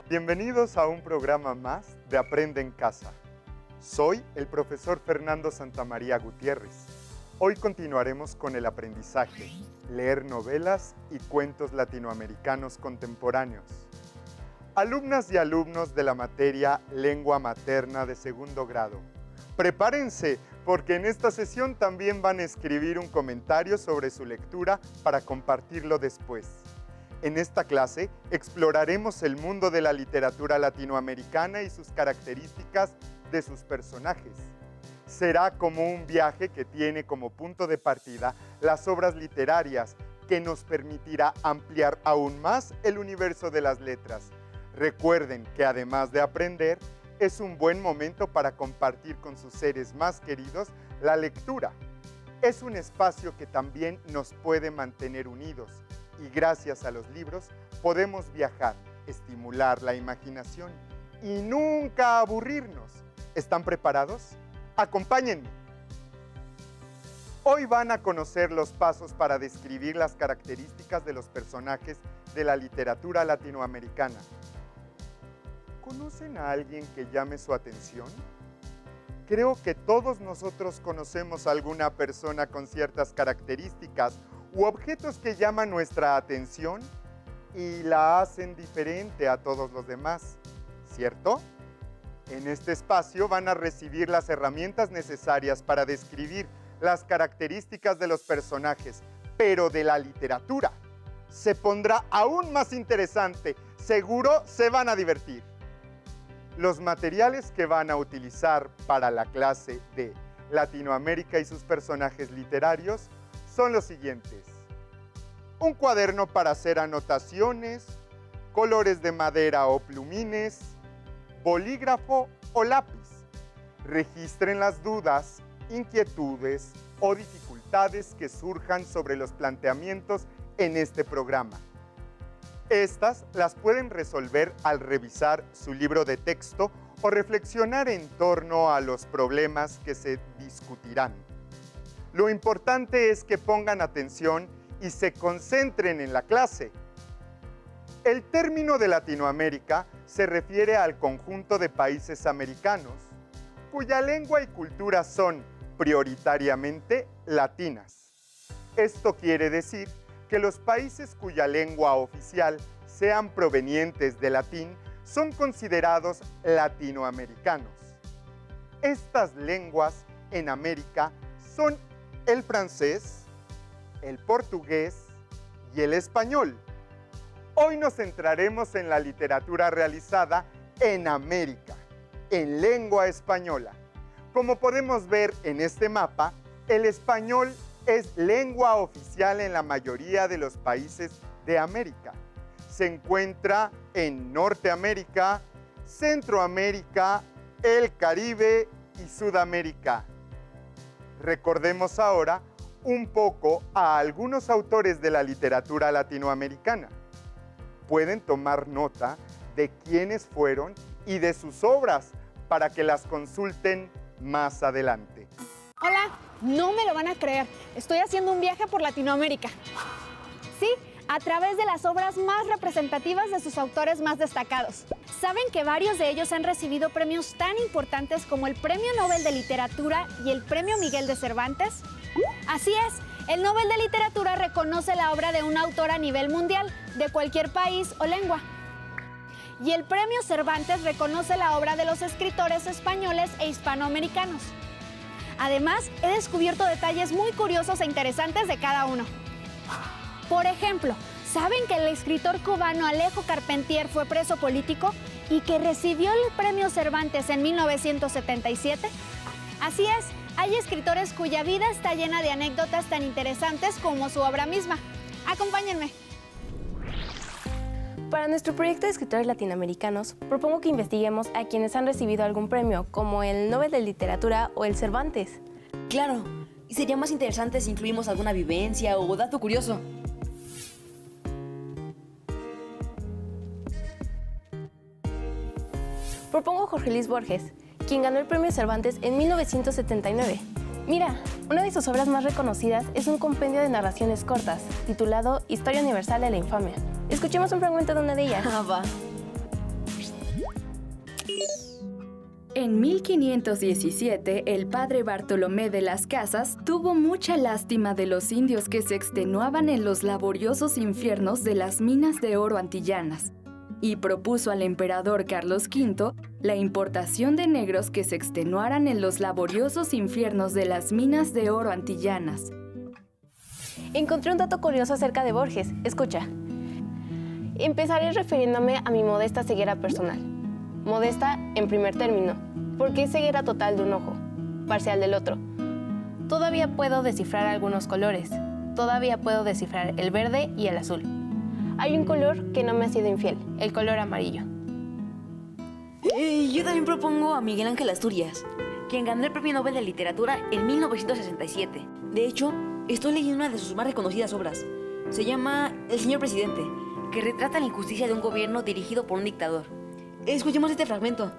Bienvenidos a un programa más de Aprende en Casa. Soy el profesor Fernando Santamaría Gutiérrez. Hoy continuaremos con el aprendizaje, leer novelas y cuentos latinoamericanos contemporáneos. Alumnas y alumnos de la materia Lengua Materna de segundo grado, prepárense porque en esta sesión también van a escribir un comentario sobre su lectura para compartirlo después. En esta clase exploraremos el mundo de la literatura latinoamericana y sus características de sus personajes. Será como un viaje que tiene como punto de partida las obras literarias que nos permitirá ampliar aún más el universo de las letras. Recuerden que además de aprender, es un buen momento para compartir con sus seres más queridos la lectura. Es un espacio que también nos puede mantener unidos y gracias a los libros podemos viajar, estimular la imaginación y nunca aburrirnos. ¿Están preparados? ¡Acompáñenme! Hoy van a conocer los pasos para describir las características de los personajes de la literatura latinoamericana. ¿Conocen a alguien que llame su atención? Creo que todos nosotros conocemos a alguna persona con ciertas características u objetos que llaman nuestra atención y la hacen diferente a todos los demás, ¿cierto? En este espacio van a recibir las herramientas necesarias para describir las características de los personajes, pero de la literatura. Se pondrá aún más interesante, seguro se van a divertir. Los materiales que van a utilizar para la clase de Latinoamérica y sus personajes literarios son los siguientes: un cuaderno para hacer anotaciones, colores de madera o plumines, bolígrafo o lápiz. Registren las dudas, inquietudes o dificultades que surjan sobre los planteamientos en este programa. Estas las pueden resolver al revisar su libro de texto o reflexionar en torno a los problemas que se discutirán. Lo importante es que pongan atención y se concentren en la clase. El término de Latinoamérica se refiere al conjunto de países americanos, cuya lengua y cultura son prioritariamente latinas. Esto quiere decir que los países cuya lengua oficial sean provenientes del latín son considerados latinoamericanos. Estas lenguas en América son el francés, el portugués y el español. Hoy nos centraremos en la literatura realizada en América, en lengua española. Como podemos ver en este mapa, el español es lengua oficial en la mayoría de los países de América. Se encuentra en Norteamérica, Centroamérica, el Caribe y Sudamérica. Recordemos ahora un poco a algunos autores de la literatura latinoamericana. Pueden tomar nota de quiénes fueron y de sus obras para que las consulten más adelante. Hola, no me lo van a creer. Estoy haciendo un viaje por Latinoamérica. Sí, a través de las obras más representativas de sus autores más destacados. ¿Saben que varios de ellos han recibido premios tan importantes como el Premio Nobel de Literatura y el Premio Miguel de Cervantes? Así es, el Nobel de Literatura reconoce la obra de un autor a nivel mundial, de cualquier país o lengua. Y el Premio Cervantes reconoce la obra de los escritores españoles e hispanoamericanos. Además, he descubierto detalles muy curiosos e interesantes de cada uno. Por ejemplo, ¿saben que el escritor cubano Alejo Carpentier fue preso político y que recibió el Premio Cervantes en 1977? Así es, hay escritores cuya vida está llena de anécdotas tan interesantes como su obra misma. Acompáñenme. Para nuestro proyecto de escritores latinoamericanos, propongo que investiguemos a quienes han recibido algún premio, como el Nobel de Literatura o el Cervantes. Claro, y sería más interesante si incluimos alguna vivencia o dato curioso. Propongo a Jorge Luis Borges, quien ganó el Premio Cervantes en 1979. Mira, una de sus obras más reconocidas es un compendio de narraciones cortas, titulado Historia Universal de la Infamia. Escuchemos un fragmento de una de ellas. Va. En 1517, el padre Bartolomé de las Casas tuvo mucha lástima de los indios que se extenuaban en los laboriosos infiernos de las minas de oro antillanas y propuso al emperador Carlos V la importación de negros que se extenuaran en los laboriosos infiernos de las minas de oro antillanas. Encontré un dato curioso acerca de Borges. Escucha. Empezaré refiriéndome a mi modesta ceguera personal. Modesta en primer término, porque es ceguera total de un ojo, parcial del otro. Todavía puedo descifrar algunos colores. Todavía puedo descifrar el verde y el azul. Hay un color que no me ha sido infiel, el color amarillo. Yo también propongo a Miguel Ángel Asturias, quien ganó el Premio Nobel de Literatura en 1967. De hecho, estoy leyendo una de sus más reconocidas obras. Se llama El señor presidente, que retrata la injusticia de un gobierno dirigido por un dictador. Escuchemos este fragmento.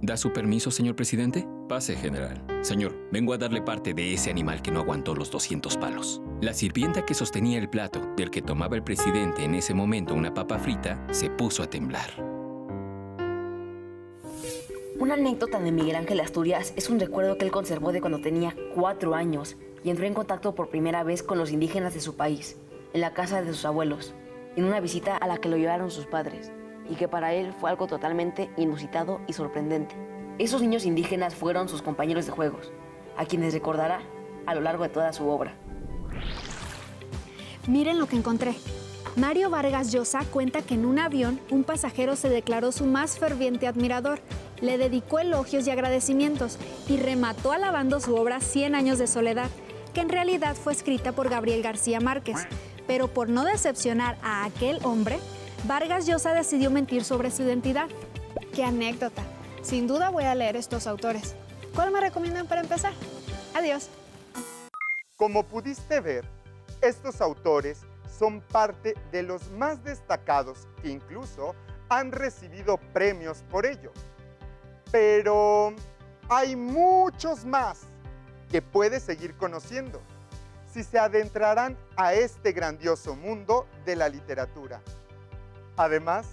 ¿Da su permiso, señor presidente? Pase, general. Señor, vengo a darle parte de ese animal que no aguantó los 200 palos. La sirvienta que sostenía el plato del que tomaba el presidente en ese momento una papa frita se puso a temblar. Una anécdota de Miguel Ángel Asturias es un recuerdo que él conservó de cuando tenía 4 años y entró en contacto por primera vez con los indígenas de su país, en la casa de sus abuelos, en una visita a la que lo llevaron sus padres, y que para él fue algo totalmente inusitado y sorprendente. Esos niños indígenas fueron sus compañeros de juegos, a quienes recordará a lo largo de toda su obra. Miren lo que encontré. Mario Vargas Llosa cuenta que en un avión un pasajero se declaró su más ferviente admirador, le dedicó elogios y agradecimientos y remató alabando su obra 100 años de soledad, que en realidad fue escrita por Gabriel García Márquez. Pero por no decepcionar a aquel hombre, Vargas Llosa decidió mentir sobre su identidad. ¡Qué anécdota! Sin duda voy a leer estos autores. ¿Cuál me recomiendan para empezar? Adiós. Como pudiste ver, estos autores son parte de los más destacados que incluso han recibido premios por ello. Pero hay muchos más que puedes seguir conociendo si se adentrarán a este grandioso mundo de la literatura. Además,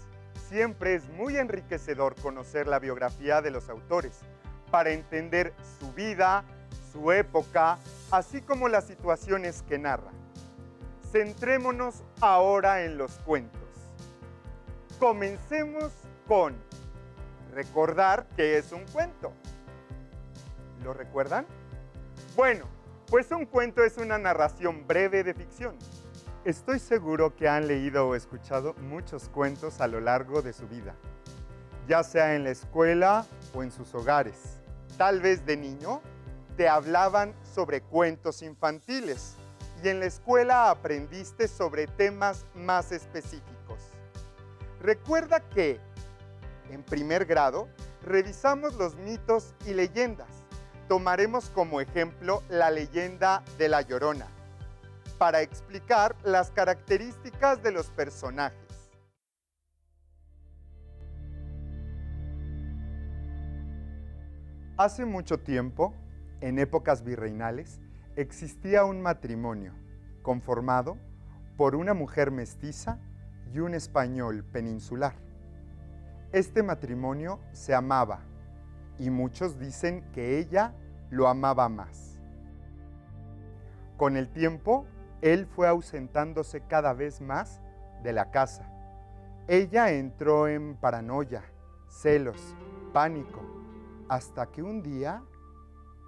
siempre es muy enriquecedor conocer la biografía de los autores para entender su vida, su época, así como las situaciones que narra. Centrémonos ahora en los cuentos. Comencemos con recordar qué es un cuento. ¿Lo recuerdan? Bueno, pues un cuento es una narración breve de ficción. Estoy seguro que han leído o escuchado muchos cuentos a lo largo de su vida, ya sea en la escuela o en sus hogares. Tal vez de niño te hablaban sobre cuentos infantiles y en la escuela aprendiste sobre temas más específicos. Recuerda que en primer grado revisamos los mitos y leyendas. Tomaremos como ejemplo la leyenda de La Llorona, para explicar las características de los personajes. Hace mucho tiempo, en épocas virreinales, existía un matrimonio conformado por una mujer mestiza y un español peninsular. Este matrimonio se amaba y muchos dicen que ella lo amaba más. Con el tiempo, él fue ausentándose cada vez más de la casa. Ella entró en paranoia, celos, pánico, hasta que un día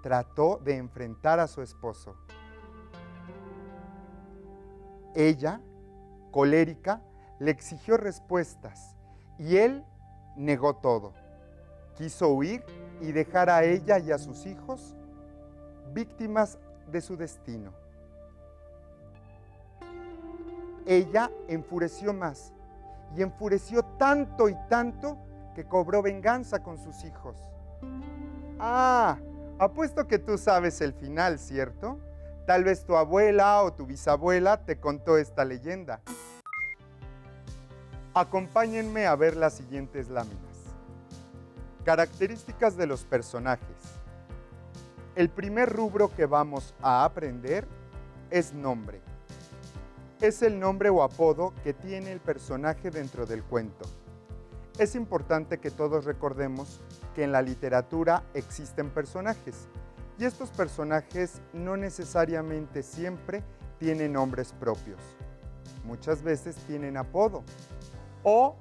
trató de enfrentar a su esposo. Ella, colérica, le exigió respuestas y él negó todo. Quiso huir y dejar a ella y a sus hijos víctimas de su destino. Ella enfureció más y enfureció tanto y tanto que cobró venganza con sus hijos. Ah, apuesto que tú sabes el final, ¿cierto? Tal vez tu abuela o tu bisabuela te contó esta leyenda. Acompáñenme a ver las siguientes láminas. Características de los personajes. El primer rubro que vamos a aprender es nombre. Es el nombre o apodo que tiene el personaje dentro del cuento. Es importante que todos recordemos que en la literatura existen personajes y estos personajes no necesariamente siempre tienen nombres propios. Muchas veces tienen apodo o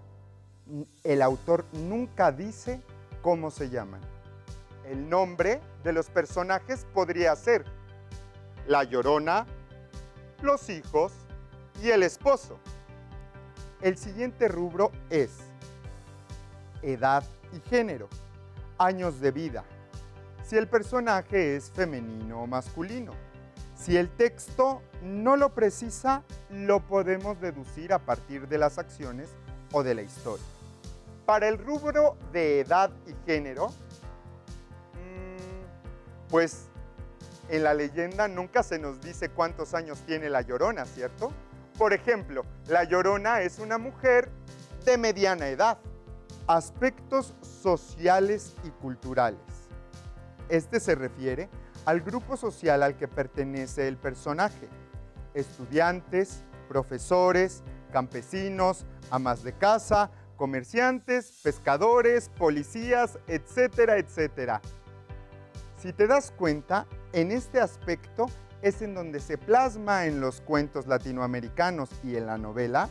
el autor nunca dice cómo se llaman. El nombre de los personajes podría ser La Llorona, los hijos y el esposo. El siguiente rubro es edad y género, años de vida, si el personaje es femenino o masculino. Si el texto no lo precisa, lo podemos deducir a partir de las acciones o de la historia. Para el rubro de edad y género, pues en la leyenda nunca se nos dice cuántos años tiene la Llorona, ¿cierto? Por ejemplo, la Llorona es una mujer de mediana edad. Aspectos sociales y culturales. Este se refiere al grupo social al que pertenece el personaje. Estudiantes, profesores, campesinos, amas de casa, comerciantes, pescadores, policías, etcétera, etcétera. Si te das cuenta, en este aspecto es en donde se plasma en los cuentos latinoamericanos y en la novela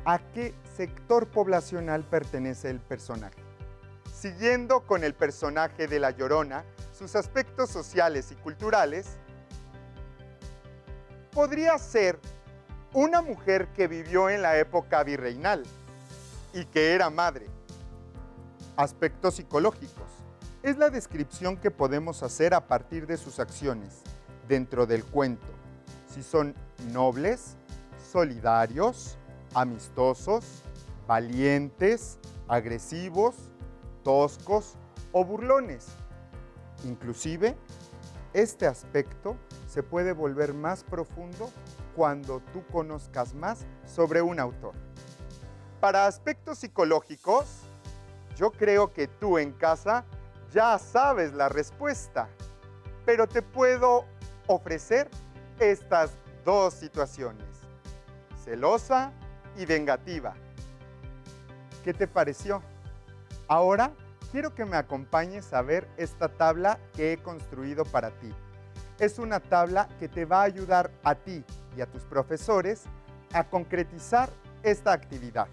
a qué sector poblacional pertenece el personaje. Siguiendo con el personaje de La Llorona, sus aspectos sociales y culturales, podría ser una mujer que vivió en la época virreinal y que era madre. Aspectos psicológicos. Es la descripción que podemos hacer a partir de sus acciones dentro del cuento. Si son nobles, solidarios, amistosos, valientes, agresivos, toscos o burlones. Inclusive, este aspecto se puede volver más profundo cuando tú conozcas más sobre un autor. Para aspectos psicológicos, yo creo que tú en casa ya sabes la respuesta, pero te puedo ofrecer estas dos situaciones: celosa y vengativa. ¿Qué te pareció? Ahora quiero que me acompañes a ver esta tabla que he construido para ti. Es una tabla que te va a ayudar a ti y a tus profesores a concretizar esta actividad.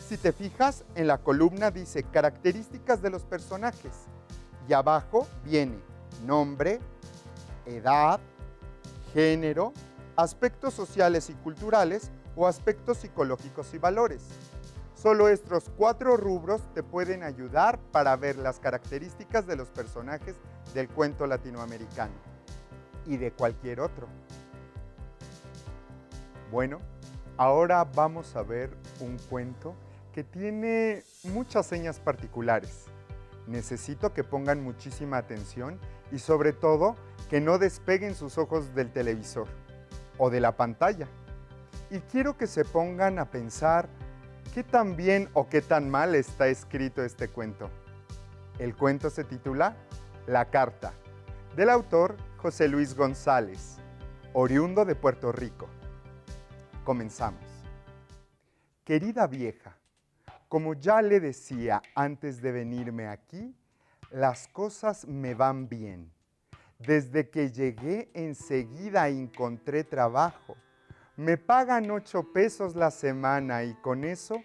Si te fijas, en la columna dice características de los personajes y abajo viene nombre, edad, género, aspectos sociales y culturales o aspectos psicológicos y valores. Solo estos 4 rubros te pueden ayudar para ver las características de los personajes del cuento latinoamericano y de cualquier otro. Bueno, ahora vamos a ver un cuento que tiene muchas señas particulares. Necesito que pongan muchísima atención y sobre todo que no despeguen sus ojos del televisor o de la pantalla. Y quiero que se pongan a pensar qué tan bien o qué tan mal está escrito este cuento. El cuento se titula La Carta, del autor José Luis González, oriundo de Puerto Rico. Comenzamos. Querida vieja, como ya le decía antes de venirme aquí, las cosas me van bien. Desde que llegué enseguida encontré trabajo. Me pagan 8 pesos la semana y con eso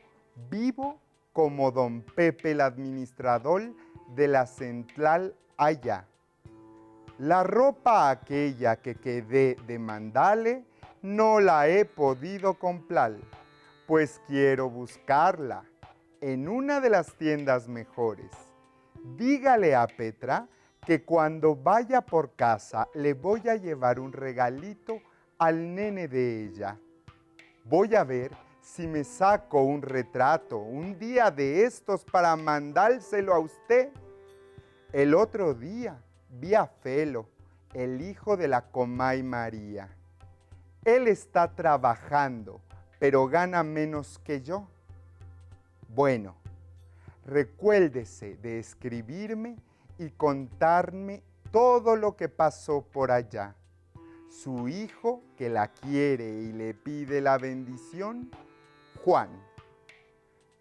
vivo como don Pepe el administrador de la central allá. La ropa aquella que quedé de mandarle no la he podido comprar, pues quiero buscarla en una de las tiendas mejores. Dígale a Petra que cuando vaya por casa le voy a llevar un regalito al nene de ella. Voy a ver si me saco un retrato un día de estos para mandárselo a usted. El otro día vi a Felo, el hijo de la Comay María. Él está trabajando, pero gana menos que yo. Bueno, recuérdese de escribirme y contarme todo lo que pasó por allá. Su hijo, que la quiere y le pide la bendición, Juan.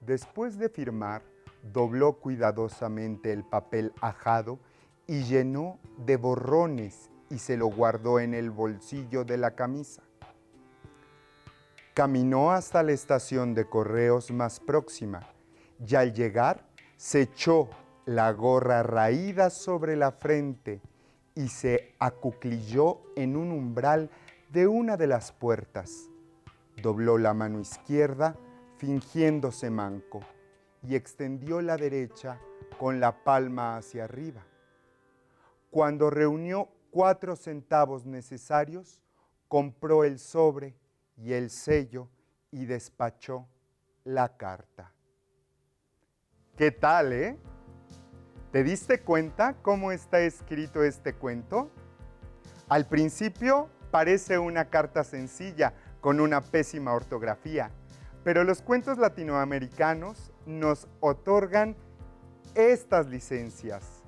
Después de firmar, dobló cuidadosamente el papel ajado y llenó de borrones y se lo guardó en el bolsillo de la camisa. Caminó hasta la estación de correos más próxima y al llegar se echó la gorra raída sobre la frente y se acuclilló en un umbral de una de las puertas. Dobló la mano izquierda fingiéndose manco y extendió la derecha con la palma hacia arriba. Cuando reunió 4 centavos necesarios, compró el sobre y el sello y despachó la carta. ¿Qué tal, eh? ¿Te diste cuenta cómo está escrito este cuento? Al principio parece una carta sencilla con una pésima ortografía, pero los cuentos latinoamericanos nos otorgan estas licencias.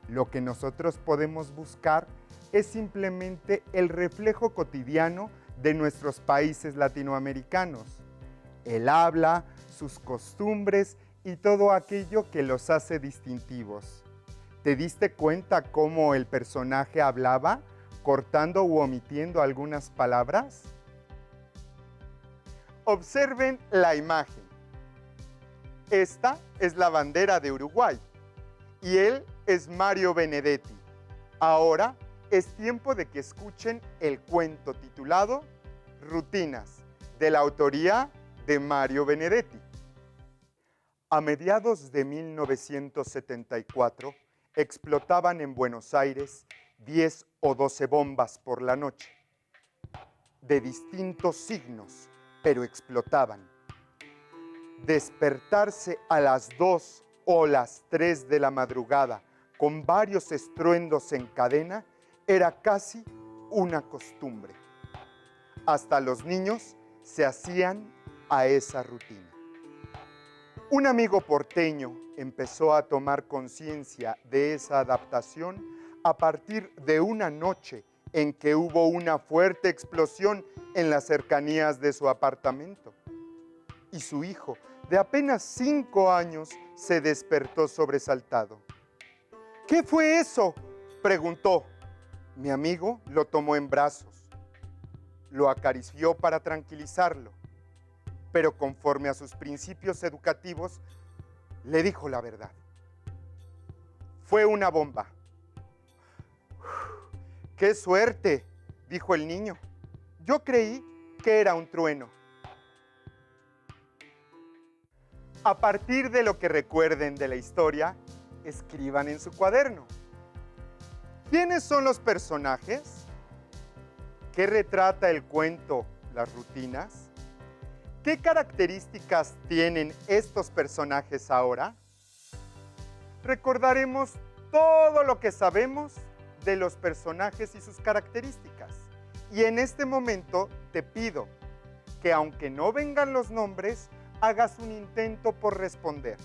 Lo que nosotros podemos buscar es simplemente el reflejo cotidiano de nuestros países latinoamericanos, el habla, sus costumbres y todo aquello que los hace distintivos. ¿Te diste cuenta cómo el personaje hablaba, cortando u omitiendo algunas palabras? Observen la imagen. Esta es la bandera de Uruguay y él es Mario Benedetti. Ahora es tiempo de que escuchen el cuento titulado Rutinas, de la autoría de Mario Benedetti. A mediados de 1974 explotaban en Buenos Aires 10 o 12 bombas por la noche, de distintos signos, pero explotaban. Despertarse a las 2 o las 3 de la madrugada con varios estruendos en cadena era casi una costumbre. Hasta los niños se hacían a esa rutina. Un amigo porteño empezó a tomar conciencia de esa adaptación a partir de una noche en que hubo una fuerte explosión en las cercanías de su apartamento. Y su hijo, de apenas 5 años, se despertó sobresaltado. ¿Qué fue eso?, preguntó. Mi amigo lo tomó en brazos, lo acarició para tranquilizarlo, pero conforme a sus principios educativos, le dijo la verdad. Fue una bomba. ¡Qué suerte!, dijo el niño. Yo creí que era un trueno. A partir de lo que recuerden de la historia, escriban en su cuaderno. ¿Quiénes son los personajes? ¿Qué retrata el cuento, las rutinas? ¿Qué características tienen estos personajes ahora? Recordaremos todo lo que sabemos de los personajes y sus características. Y en este momento te pido que, aunque no vengan los nombres, hagas un intento por responder.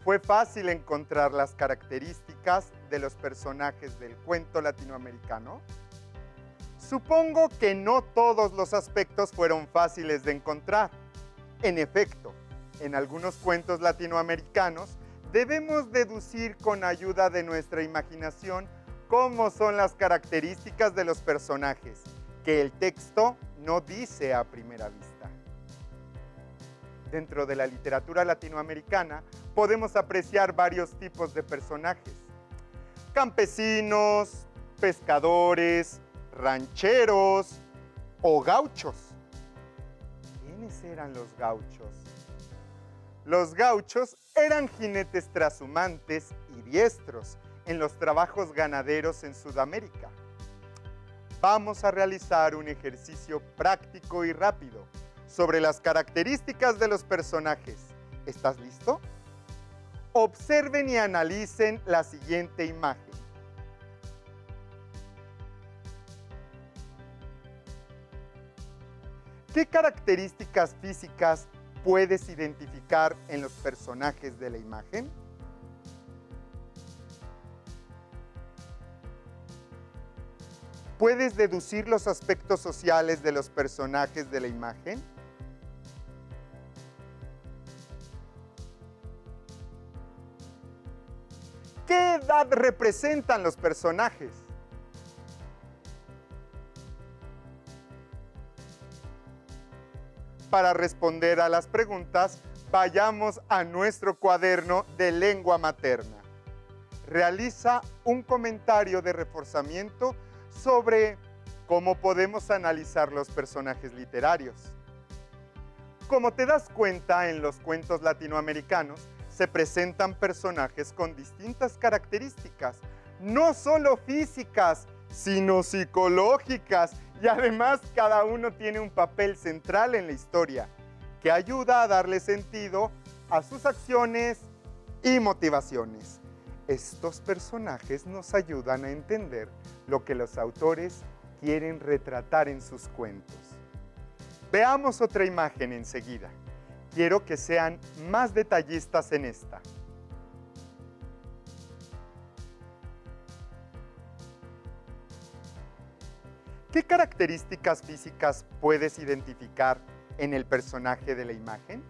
¿Fue fácil encontrar las características de los personajes del cuento latinoamericano? Supongo que no todos los aspectos fueron fáciles de encontrar. En efecto, en algunos cuentos latinoamericanos debemos deducir con ayuda de nuestra imaginación cómo son las características de los personajes, que el texto no dice a primera vista. Dentro de la literatura latinoamericana podemos apreciar varios tipos de personajes: campesinos, pescadores, rancheros o gauchos. ¿Quiénes eran los gauchos? Los gauchos eran jinetes trashumantes y diestros en los trabajos ganaderos en Sudamérica. Vamos a realizar un ejercicio práctico y rápido sobre las características de los personajes. ¿Estás listo? Observen y analicen la siguiente imagen. ¿Qué características físicas puedes identificar en los personajes de la imagen? ¿Puedes deducir los aspectos sociales de los personajes de la imagen? ¿Qué edad representan los personajes? Para responder a las preguntas, vayamos a nuestro cuaderno de lengua materna. Realiza un comentario de reforzamiento sobre cómo podemos analizar los personajes literarios. Como te das cuenta, en los cuentos latinoamericanos se presentan personajes con distintas características, no solo físicas, sino psicológicas, y además cada uno tiene un papel central en la historia que ayuda a darle sentido a sus acciones y motivaciones. Estos personajes nos ayudan a entender lo que los autores quieren retratar en sus cuentos. Veamos otra imagen enseguida. Quiero que sean más detallistas en esta. ¿Qué características físicas puedes identificar en el personaje de la imagen?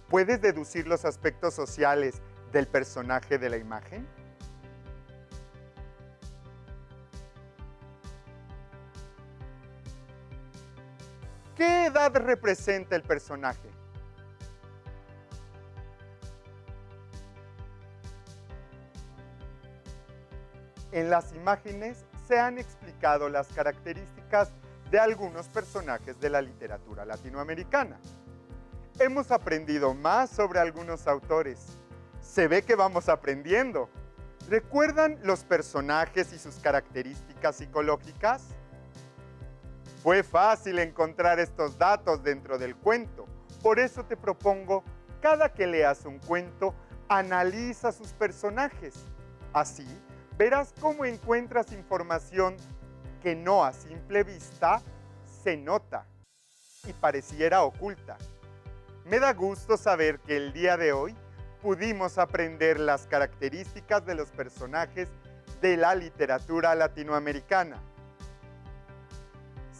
¿Puedes deducir los aspectos sociales del personaje de la imagen? ¿Qué edad representa el personaje? En las imágenes se han explicado las características de algunos personajes de la literatura latinoamericana. Hemos aprendido más sobre algunos autores. Se ve que vamos aprendiendo. ¿Recuerdan los personajes y sus características psicológicas? Fue fácil encontrar estos datos dentro del cuento. Por eso te propongo, cada que leas un cuento, analiza sus personajes. Así, verás cómo encuentras información que no a simple vista se nota y pareciera oculta. Me da gusto saber que el día de hoy pudimos aprender las características de los personajes de la literatura latinoamericana.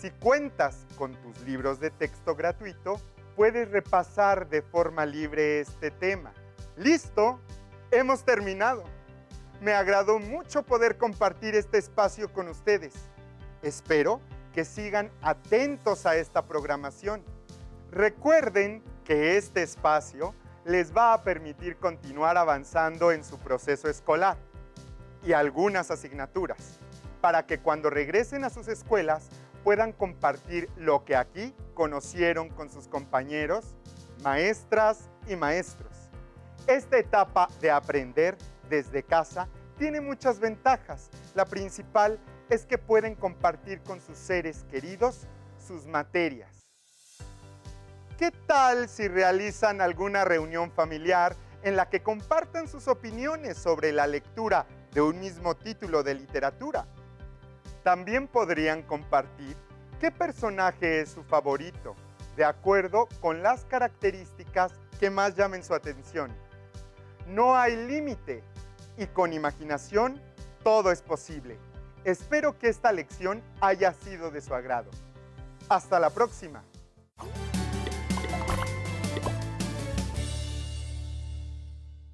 Si cuentas con tus libros de texto gratuito, puedes repasar de forma libre este tema. ¡Listo! ¡Hemos terminado! Me agradó mucho poder compartir este espacio con ustedes. Espero que sigan atentos a esta programación. Recuerden que este espacio les va a permitir continuar avanzando en su proceso escolar y algunas asignaturas, para que cuando regresen a sus escuelas puedan compartir lo que aquí conocieron con sus compañeros, maestras y maestros. Esta etapa de aprender desde casa tiene muchas ventajas. La principal es que pueden compartir con sus seres queridos sus materias. ¿Qué tal si realizan alguna reunión familiar en la que compartan sus opiniones sobre la lectura de un mismo título de literatura? También podrían compartir qué personaje es su favorito, de acuerdo con las características que más llamen su atención. No hay límite y con imaginación todo es posible. Espero que esta lección haya sido de su agrado. Hasta la próxima.